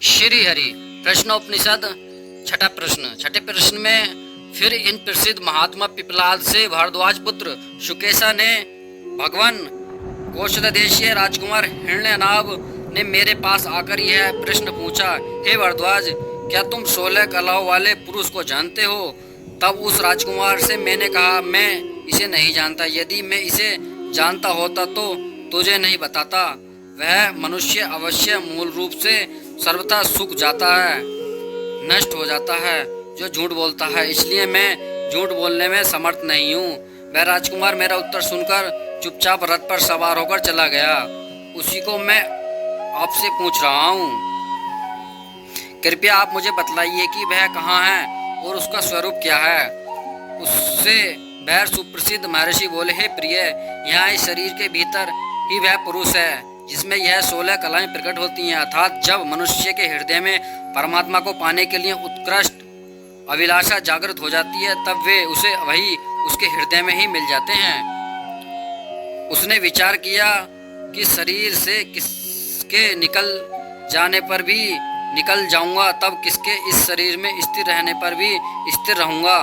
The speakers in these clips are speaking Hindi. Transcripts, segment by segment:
श्री हरि प्रश्नोपनिषद छठा प्रश्न। छठे प्रश्न में फिर इन प्रसिद्ध महात्मा पिपलाद से भारद्वाज पुत्र शुकेशा ने भगवान कौशल देशीय राजकुमार हिरण्यनाभ ने मेरे पास आकर यह प्रश्न पूछा, हे भारद्वाज, क्या तुम 16 कलाओं वाले पुरुष को जानते हो? तब उस राजकुमार से मैंने कहा, मैं इसे नहीं जानता। यदि मैं इसे जानता होता तो तुझे नहीं बताता। वह मनुष्य अवश्य मूल रूप से सर्वथा सूख जाता है, नष्ट हो जाता है जो झूठ बोलता है, इसलिए मैं झूठ बोलने में समर्थ नहीं हूँ। वह राजकुमार मेरा उत्तर सुनकर चुपचाप रथ पर सवार होकर चला गया। उसी को मैं आपसे पूछ रहा हूँ। कृपया आप मुझे बतलाइए कि वह कहाँ है और उसका स्वरूप क्या है। उससे वह सुप्रसिद्ध महर्षि बोले, हे प्रिय, यहाँ इस शरीर के भीतर ही वह पुरुष है जिसमें यह 16 कलाएं प्रकट होती हैं। अर्थात जब मनुष्य के हृदय में परमात्मा को पाने के लिए उत्कृष्ट अभिलाषा जागृत हो जाती है, तब वे उसे वही उसके हृदय में ही मिल जाते हैं। उसने विचार किया कि शरीर से किसके निकल जाने पर भी निकल जाऊंगा, तब किसके इस शरीर में स्थिर रहने पर भी स्थिर रहूंगा।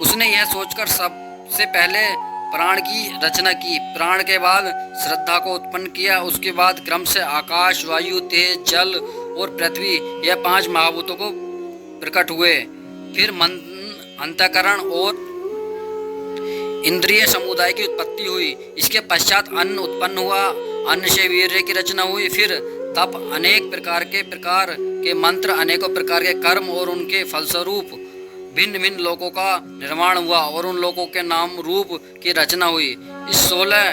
उसने यह सोचकर सबसे पहले प्राण की रचना की, प्राण के बाद श्रद्धा को उत्पन्न किया, उसके बाद क्रम से आकाश, वायु, तेज, जल और पृथ्वी, यह 5 महाभूतों को प्रकट हुए। फिर मन, अंतःकरण और इंद्रिय समुदाय की उत्पत्ति हुई। इसके पश्चात अन्न उत्पन्न हुआ, अन्न से वीर्य की रचना हुई। फिर तप, अनेक प्रकार के मंत्र, अनेकों प्रकार के कर्म और उनके फलस्वरूप भिन्न भिन्न लोकों का निर्माण हुआ और उन लोकों के नाम रूप की रचना हुई। इस 16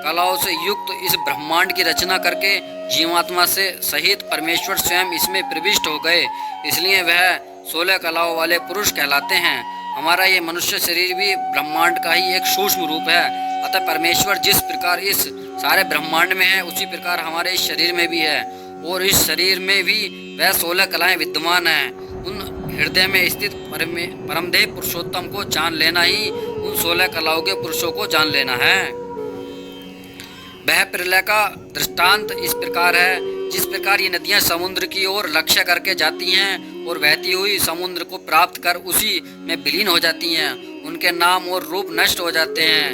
कलाओं से युक्त इस ब्रह्मांड की रचना करके जीवात्मा से सहित परमेश्वर स्वयं इसमें प्रविष्ट हो गए, इसलिए वह 16 कलाओं वाले पुरुष कहलाते हैं। हमारा ये मनुष्य शरीर भी ब्रह्मांड का ही एक सूक्ष्म रूप है। अतः परमेश्वर जिस प्रकार इस सारे ब्रह्मांड में है, उसी प्रकार हमारे इस शरीर में भी है, और इस शरीर में भी वह 16 कलाएं विद्यमान हैं। उन हृदय में स्थित परमदेव पुरुषोत्तम को जान लेना ही उन 16 कलाओं के पुरुषों को जान लेना है। वह प्रलय का दृष्टांत इस प्रकार है, जिस प्रकार ये नदियां समुद्र की ओर लक्ष्य करके जाती हैं और बहती हुई समुद्र को प्राप्त कर उसी में विलीन हो जाती हैं, उनके नाम और रूप नष्ट हो जाते हैं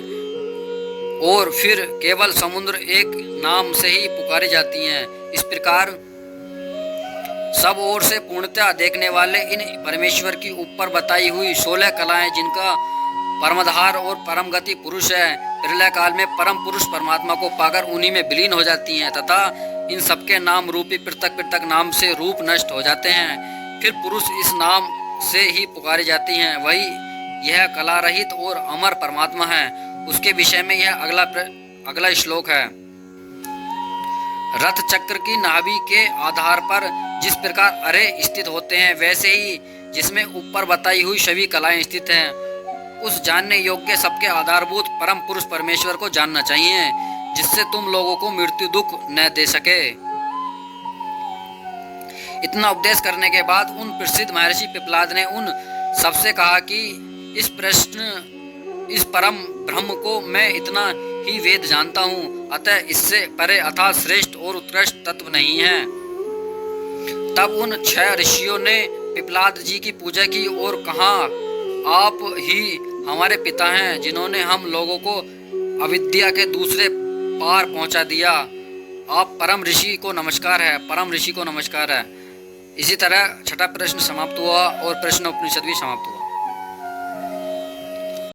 और फिर केवल समुद्र एक नाम से ही पुकारी जाती हैं। इस प्रकार सब ओर से पूर्णतः देखने वाले इन परमेश्वर की ऊपर बताई हुई 16 कलाएं, जिनका परमधार और परम गति पुरुष है, प्रलय काल में परम पुरुष परमात्मा को पाकर उन्हीं में विलीन हो जाती हैं तथा इन सबके नाम रूपी पृथक पृथक नाम से रूप नष्ट हो जाते हैं। फिर पुरुष इस नाम से ही पुकारी जाती हैं। वही यह कला रहित और अमर परमात्मा है। उसके विषय में यह अगला श्लोक है। रथ चक्र की नाभि के आधार पर जिस प्रकार अरे स्थित होते हैं, वैसे ही जिसमें ऊपर बताई हुई सभी कलाएं स्थित हैं, उस जानने योग्य सबके आधारभूत परम पुरुष परमेश्वर को जानना चाहिए, जिससे तुम लोगों को मृत्यु दुख न दे सके। इतना उपदेश करने के बाद उन प्रसिद्ध महर्षि पिपलाद ने उन सबसे कहा कि इस परम ब्रह्म को मैं इतना ही वेद जानता हूँ, अतः इससे परे अर्थात श्रेष्ठ और उत्कृष्ट तत्व नहीं है। तब उन 6 ऋषियों ने पिपलाद जी की पूजा की और कहा, आप ही हमारे पिता हैं, जिन्होंने हम लोगों को अविद्या के दूसरे पार पहुंचा दिया। आप परम ऋषि को नमस्कार है, परम ऋषि को नमस्कार है। इसी तरह छठा प्रश्न समाप्त हुआ और प्रश्नोपनिषद भी समाप्त हुआ।